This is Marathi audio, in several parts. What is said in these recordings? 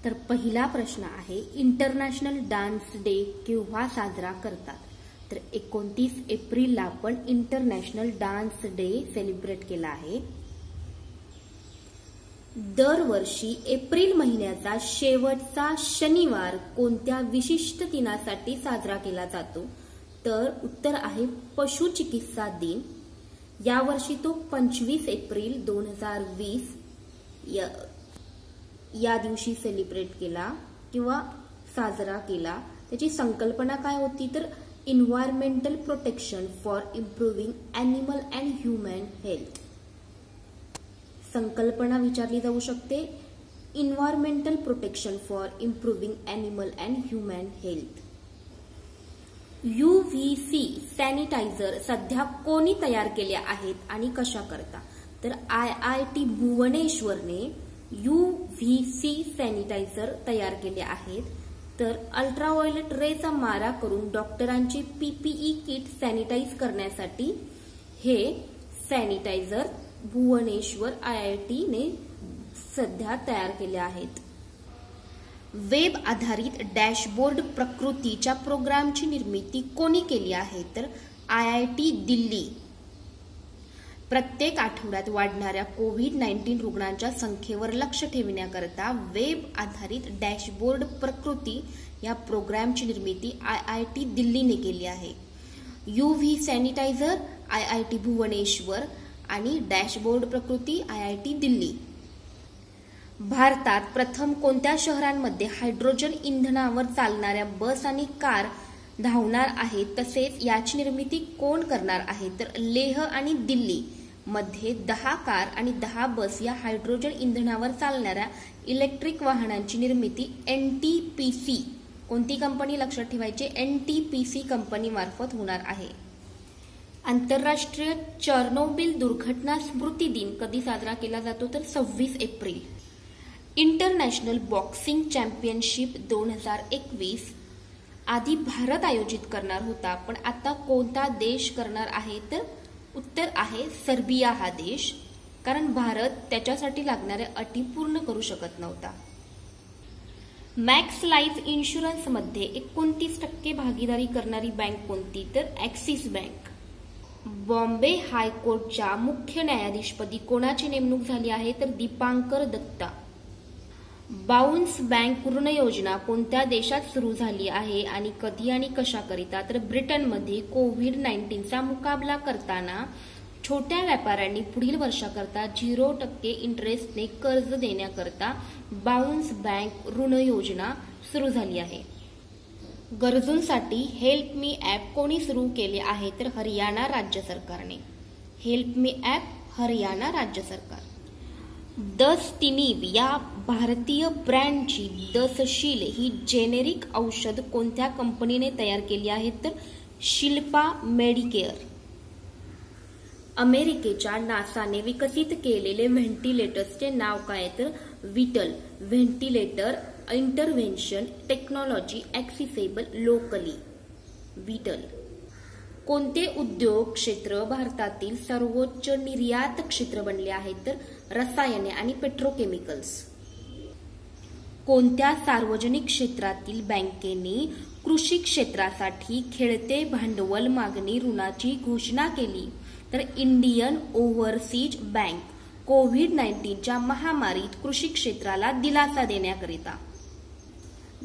तर पहिला प्रश्न आहे, इंटरनॅशनल डान्स डे केव्हा साजरा करतात? तर 29 एप्रिलला आपण इंटरनॅशनल डान्स डे सेलिब्रेट केला आहे. दरवर्षी एप्रिल महिन्याचा शेवटचा शनिवार कोणत्या विशिष्ट दिनासाठी साजरा केला जातो? तर उत्तर आहे पशुचिकित्सा दिन. यावर्षी तो 25 एप्रिल 2020 या दिवशी सेलिब्रेट केला किंवा साजरा केला. त्याची संकल्पना काय होती? तर environmental protection for improving animal and human health. संकल्पना विचारली जाऊ शकते, environmental protection for improving animal and human health. UVC sanitiser सध्या कोणी तयार केले आहेत आणि कशा करता? तर IIT भुवनेश्वरने UVC सॅनिटायझर तयार केले आहेत. तर अल्ट्राव्हायोलेट रेचा मारा करून डॉक्टरांचे PPE किट सॅनिटाईज करण्यासाठी हे सॅनिटायझर भुवनेश्वर IIT ने सध्या तयार केले आहेत. वेब आधारित डॅशबोर्ड प्रकृतीच्या प्रोग्रामची निर्मिती कोणी केली आहे? तर IIT दिल्ली. प्रत्येक आठवड्यात वाढणाऱ्या कोविड-19 रुग्णांच्या संख्येवर लक्ष ठेवण्याकरता वेब आधारित डॅशबोर्ड प्रकृती या प्रोग्रामची निर्मिती IIT दिल्लीने केली आहे. UV सॅनिटायझर IIT भुवनेश्वर आणि डॅशबोर्ड प्रकृती IIT दिल्ली. भारतात प्रथम कोणत्या शहरांमध्ये हायड्रोजन इंधनावर चालणाऱ्या बस आणि कार धावणार आहेत, तसेच याची निर्मिती कोण करणार आहे? तर लेह आणि दिल्ली मध्ये 10 कार आणि 10 बस या हायड्रोजन इंधनावर चालणाऱ्या इलेक्ट्रिक वाहनांची निर्मिती NTPC कोणती कंपनी लक्षात ठेवायची? NTPC कंपनी मार्फत होणार आहे. आंतरराष्ट्रीय चर्नोबिल दुर्घटना स्मृती दिन कधी साजरा केला जातो? तर 26 एप्रिल. इंटरनॅशनल बॉक्सिंग चॅम्पियनशिप 2021 आधी भारत आयोजित करणार होता, पण आता कोणता देश करणार आहे? तर उत्तर आहे सर्बिया हा देश, कारण भारत त्याच्यासाठी लागणाऱ्या अटी पूर्ण करू शकत नव्हता. मॅक्स लाईफ इन्शुरन्समध्ये 29% भागीदारी करणारी बँक कोणती? तर ॲक्सिस बँक. बॉम्बे हायकोर्टच्या मुख्य न्यायाधीशपदी कोणाची नेमणूक झाली आहे? तर दीपांकर दत्ता. बाउन्स बँक ऋण योजना कोणत्या देशात सुरू झाली आहे आणि कधी आणि कशाकरिता? तर ब्रिटनमध्ये कोविड-19चा मुकाबला करताना छोट्या व्यापाऱ्यांनी पुढील वर्षाकरता 0% इंटरेस्टने कर्ज देण्याकरता बाउन्स बँक ऋण योजना सुरू झाली आहे. गरजूंसाठी हेल्प मी ॲप कोणी सुरू केले आहे? तर हरियाणा राज्य सरकारने. हेल्प मी ॲप हरियाणा राज्य सरकार. दस्तिनीब या भारतीय ब्रँडची दसशील ही जेनेरिक औषध कोणत्या कंपनीने तयार केली आहे? तर शिल्पा मेडिकेअर. अमेरिकेच्या नासाने विकसित केलेले व्हेंटिलेटर्सचे नाव काय? तर whittle. Ventilator intervention technology accessible locally. Whittle. कोणते उद्योग क्षेत्र भारतातील सर्वोच्च निर्यात क्षेत्र बनले आहेत? तर रसायने आणि पेट्रोकेमिकल्स. कोणत्या सार्वजनिक क्षेत्रातील बँकेने कृषी क्षेत्रासाठी खेळते भांडवल मागणी ऋणाची घोषणा केली? तर इंडियन ओव्हरसीज बँक. कोविड-19च्या महामारीत कृषी क्षेत्राला दिलासा देण्याकरिता.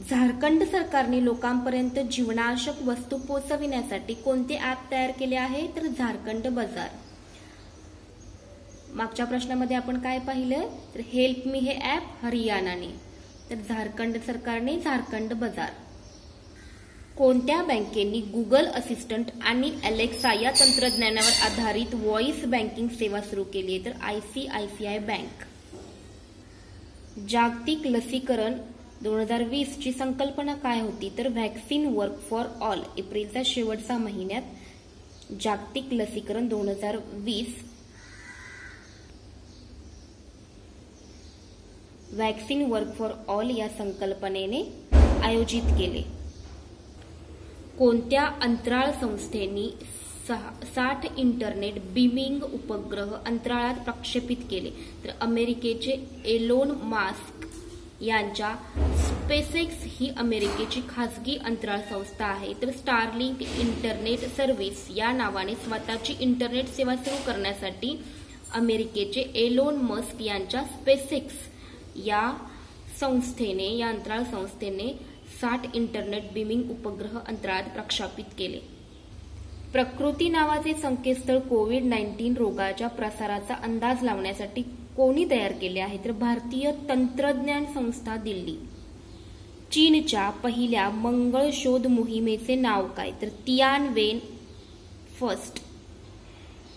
झारखंड सरकारने लोकांपर्यंत जीवनावश्यक वस्तू पोहोचविण्यासाठी कोणते ॲप तयार केले आहे? तर झारखंड बाजार. मागच्या प्रश्नामध्ये आपण काय पाहिलं? तर हेल्प मी हे ॲप हरियाणाने, तर झारखंड सरकारने झारखंड बाजार. कोणत्या बँकेनी गुगल असिस्टंट आणि अलेक्सा या तंत्रज्ञानावर आधारित व्हॉइस बँकिंग सेवा सुरू केली आहे? तर ICICI बँक. जागतिक लसीकरण 2020 ची संकल्पना काय होती? तर व्हॅक्सिन वर्क फॉर ऑल. एप्रिलचा शेवटचा महिन्यात जागतिक लसीकरण 2020 व्हॅक्सिन वर्क फॉर ऑल या संकल्पनेने आयोजित केले. कोणत्या अंतराळ संस्थेने 60 इंटरनेट बीमिंग उपग्रह अंतराळात प्रक्षेपित केले? तर अमेरिकेचे एलोन मास्क यांच्या स्पेसएक्स ही अमेरिकेची खासगी अंतराळ संस्था आहे. तर स्टारलिंक इंटरनेट सर्व्हिस या नावाने स्वतःची इंटरनेट सेवा सुरू करण्यासाठी अमेरिकेचे एलोन मस्क यांच्या स्पेसएक्स या अंतराळ संस्थेने 60 इंटरनेट बीमिंग उपग्रह अंतराळात प्रक्षेपित केले. प्रकृती नावाचे संकेतस्थळ कोविड-19 रोगाच्या प्रसाराचा अंदाज लावण्यासाठी कोणी तयार केले आहे? तर भारतीय तंत्रज्ञान संस्था दिल्ली. चीनच्या पहिल्या मंगळ शोध मोहिमेचे नाव काय? तर तियानवेन फर्स्ट.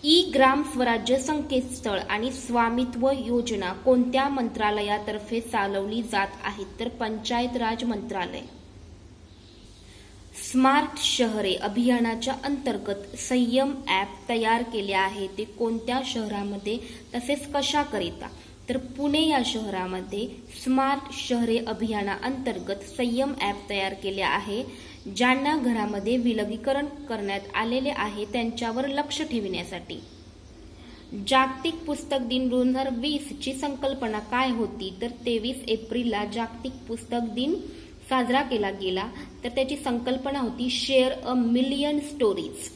ई ग्राम स्वराज्य संकेतस्थळ आणि स्वामित्व योजना कोणत्या मंत्रालयातर्फे चालवली जात आहेत? तर पंचायत राज मंत्रालय. स्मार्ट शहरे अभियानाच्या अंतर्गत संयम ॲप तयार केले आहे ते कोणत्या शहरामध्ये तसेच कशाकरिता? तर पुणे या शहरामध्ये स्मार्ट शहरे अभियानाअंतर्गत संयम ॲप तयार केले आहे. ज्यांना घरामध्ये विलगीकरण करण्यात आलेले आहे त्यांच्यावर लक्ष ठेवण्यासाठी. जागतिक पुस्तक दिन 2020 ची संकल्पना काय होती? तर 23 एप्रिलला जागतिक पुस्तक दिन साजरा केला गेला. तर त्याची संकल्पना होती शेअर अ मिलियन स्टोरीज.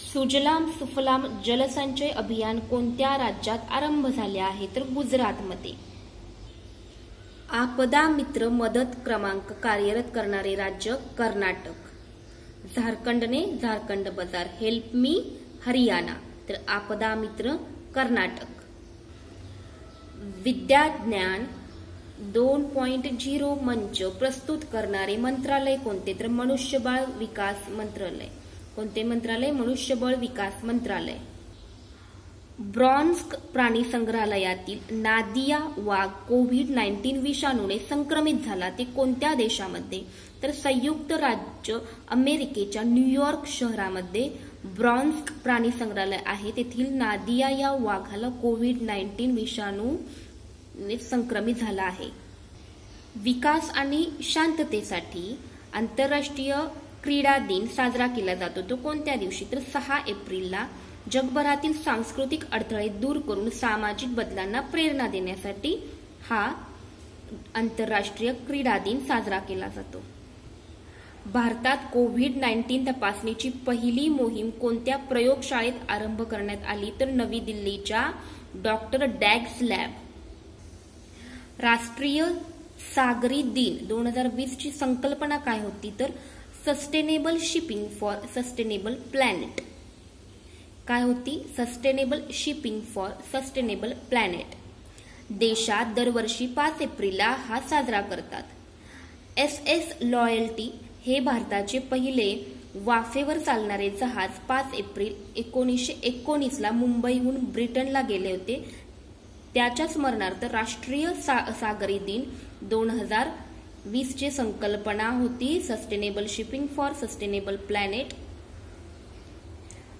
सुजलाम सुफलाम जलसंचय अभियान कोणत्या राज्यात आरंभ झाले आहे? तर गुजरातमध्ये. आपदा मित्र मदत क्रमांक कार्यरत करणारे राज्य कर्नाटक. झारखंडने झारखंड बाजार. Help me Haryana. तर आपदा मित्र कर्नाटक. विद्याज्ञान 2.0 मंच प्रस्तुत करणारे मंत्रालय कोणते? तर मनुष्यबळ विकास मंत्रालय. कोणते मंत्रालय? मनुष्यबळ विकास मंत्रालय. ब्रॉन्स्क प्राणी संग्रहालयातील नादिया वाघ कोविड-19 विषाणूने संक्रमित झाला ते कोणत्या देशामध्ये? तर संयुक्त राज्य अमेरिकेच्या न्यूयॉर्क शहरामध्ये ब्रॉन्स्क प्राणी संग्रहालय आहे. तेथील नादिया या वाघाला कोविड-19 विषाणूने संक्रमित झाला आहे. विकास आणि शांततेसाठी आंतरराष्ट्रीय क्रीडा दिन साजरा केला जातो तो कोणत्या दिवशी? तर 6 एप्रिलला. जगभरातील सांस्कृतिक अडथळे दूर करून सामाजिक बदलांना प्रेरणा देण्यासाठी हा आंतरराष्ट्रीय क्रीडा दिन साजरा केला जातो. भारतात कोविड-19 तपासणीची पहिली मोहीम कोणत्या प्रयोगशाळेत आरंभ करण्यात आली? तर नवी दिल्लीच्या डॉक्टर डॅग्स लॅब. राष्ट्रीय सागरी दिन 2020 ची संकल्पना काय होती? तर sustainable shipping for sustainable planet. काय होती? Sustainable shipping for sustainable planet. देशात दरवर्षी 5 एप्रिलला हा साजरा करतात. SS लॉयल्टी हे भारताचे पहिले वाफेवर चालणारे जहाज 5 एप्रिल 1919ला मुंबईहून ब्रिटनला गेले होते. त्याच्या स्मरणार्थ राष्ट्रीय सागरी दिन 2020 ची संकल्पना होती sustainable shipping for sustainable planet.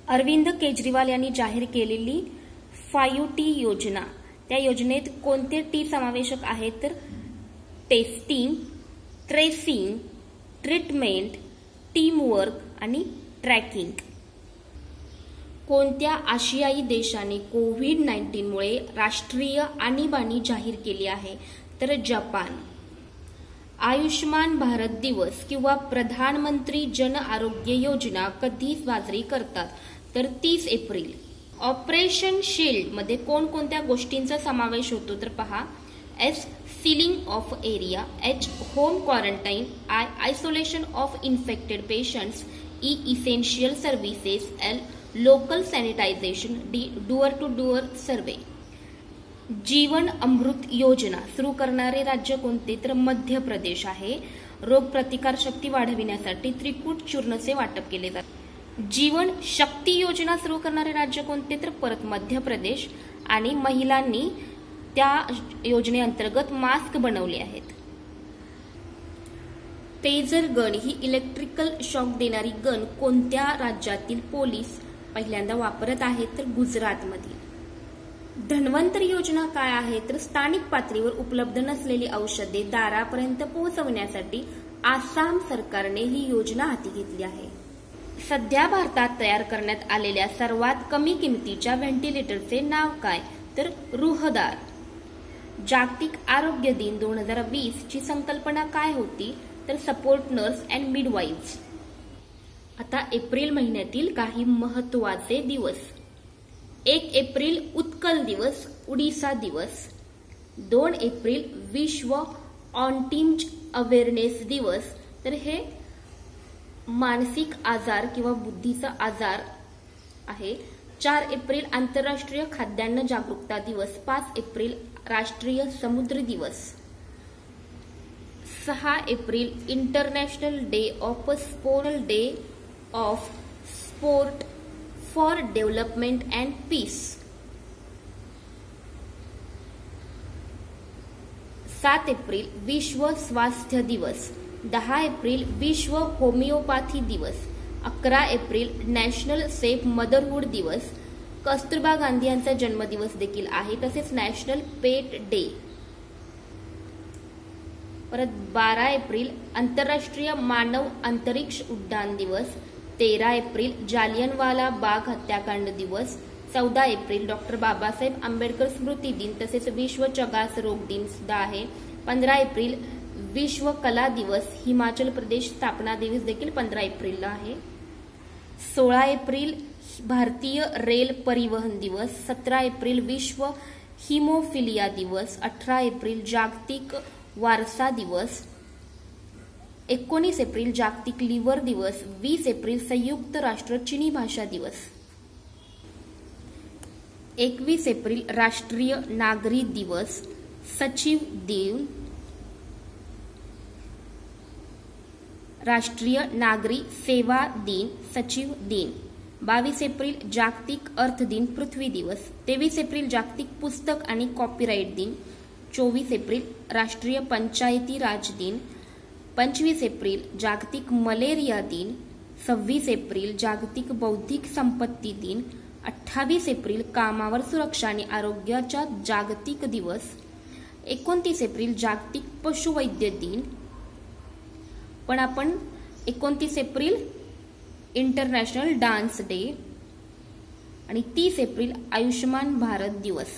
Arvind Kejriwal यांनी जाहीर केलेली 5T योजना. त्या योजनेत कोणते टी समावेशक आहेत? तर टेस्टिंग, ट्रेसिंग, ट्रीटमेंट, टीमवर्क आणि ट्रॅकिंग. कोणत्या आशियाई देशाने कोविड-19 मुळे राष्ट्रीय आणीबाणी जाहीर केली आहे? तर जपान. आयुष्मान भारत दिवस किंवा प्रधानमंत्री जन आरोग्य योजना कधी साजरी करतात? तर 30 एप्रिल. ऑपरेशन शील्ड मध्ये कोणकोणत्या गोष्टींचा समावेश होतो? तर पहा. S sealing of area. H home quarantine. I isolation of infected patients. E essential services. L local sanitization. D door to door survey. Jeevan Amrut Yojana सुरू करणारे राज्य कोणते? तर मध्य प्रदेश आहे. रोग प्रतिकार शक्ती वाढविण्यासाठी त्रिकूट चूर्णचे वाटप केले जाते. जीवन शक्ती योजना सुरू करणारे राज्य कोणते? तर परत मध्य प्रदेश. आणि महिलांनी त्या योजनेअंतर्गत मास्क बनवले आहेत. पेजर गन ही इलेक्ट्रिकल शॉक देणारी गन कोणत्या राज्यातील पोलीस पहिल्यांदा वापरत आहेत? तर गुजरातमधील. धन्वंतरी योजना काय आहे? तर स्थानिक पातळीवर उपलब्ध नसलेली औषधे दारापर्यंत पोहोचवण्यासाठी आसाम सरकारने ही योजना हाती घेतली आहे. सध्या भारतात तयार करण्यात आलेल्या सर्वात कमी किमतीच्या व्हेंटिलेटरचे नाव काय? तर रुहदार. जागतिक आरोग्य दिन 2020 ची संकल्पना काय होती तर सपोर्ट नर्स अँड मिडवाईव्स. आता एप्रिल महिन्यातील काही महत्त्वाचे दिवस. 1 एप्रिल उत्कल दिवस, उडीसा दिवस. 2 एप्रिल विश्व ऑटिझम अवेअरनेस दिवस, तर हे मानसिक आजार किंवा बुद्धीचा आजार आहे. 4 एप्रिल आंतरराष्ट्रीय खाद्यान्न जागरूकता दिवस. 5 एप्रिल राष्ट्रीय समुद्र दिवस. 6 April international day of sport for development and peace. 7 April विश्व स्वास्थ्य दिवस. 10 एप्रिल विश्व होमिओपॅथी दिवस. 11 एप्रिल नॅशनल सेफ मदरहूड दिवस. कस्तुरबा गांधी यांचा जन्मदिवस देखील आहे. तसेच नॅशनल पेट डे. परत 12 एप्रिल आंतरराष्ट्रीय मानव अंतरिक्ष उड्डाण दिवस. 13 एप्रिल जालियनवाला बाग हत्याकांड दिवस. 14 एप्रिल डॉक्टर बाबासाहेब आंबेडकर स्मृती दिन तसेच विश्व चगास रोग दिन सुद्धा आहे. 15 एप्रिल विश्व कला दिवस. हिमाचल प्रदेश स्थापना दिवस देखील 15 एप्रिलला आहे. 16 एप्रिल भारतीय रेल परिवहन दिवस. 17 एप्रिल विश्व हिमोफिलिया दिवस. 18 एप्रिल जागतिक वारसा दिवस. 19 एप्रिल जागतिक लिव्हर दिवस. 20 एप्रिल संयुक्त राष्ट्र चिनी भाषा दिवस. 21 एप्रिल राष्ट्रीय नागरी दिवस, सचिव दिन. राष्ट्रीय नागरी सेवा दिन, सचिव दिन. 22 एप्रिल जागतिक अर्थ दिन, पृथ्वी दिवस. 23 एप्रिल जागतिक पुस्तक आणि कॉपीराइट दिन. 24 एप्रिल राष्ट्रीय पंचायती राज दिन. 25 एप्रिल जागतिक मलेरिया दिन. 26 एप्रिल जागतिक बौद्धिक संपत्ती दिन. 28 एप्रिल कामावर सुरक्षा आणि आरोग्याचा जागतिक दिवस. 29 एप्रिल जागतिक पशुवैद्य दिन. पण आपण 29 एप्रिल इंटरनॅशनल डान्स डे आणि 30 एप्रिल आयुष्यमान भारत दिवस.